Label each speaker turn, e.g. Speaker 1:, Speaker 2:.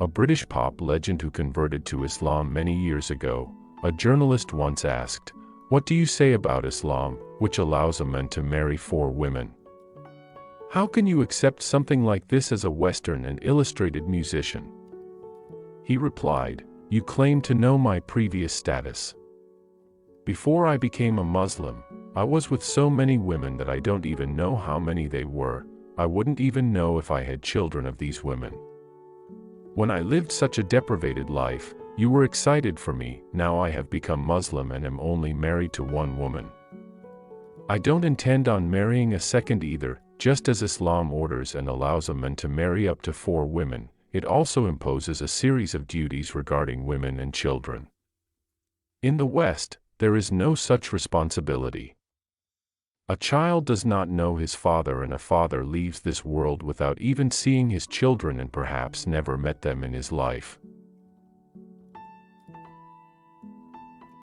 Speaker 1: a British pop legend who converted to Islam many years ago, a journalist once asked, "What do you say about Islam, which allows a man to marry 4 women? How can you accept something like this as a Western and illustrated musician?" He replied, "You claim to know my previous status. Before I became a Muslim, I was with so many women that I don't even know how many they were. I wouldn't even know if I had children of these women. When I lived such a deprivated life, you were excited for me. Now I have become Muslim and am only married to 1 woman. I don't intend on marrying a second either. Just as Islam orders and allows a man to marry up to 4 women, it also imposes a series of duties regarding women and children. In the West, there is no such responsibility. A child does not know his father, and a father leaves this world without even seeing his children and perhaps never met them in his life.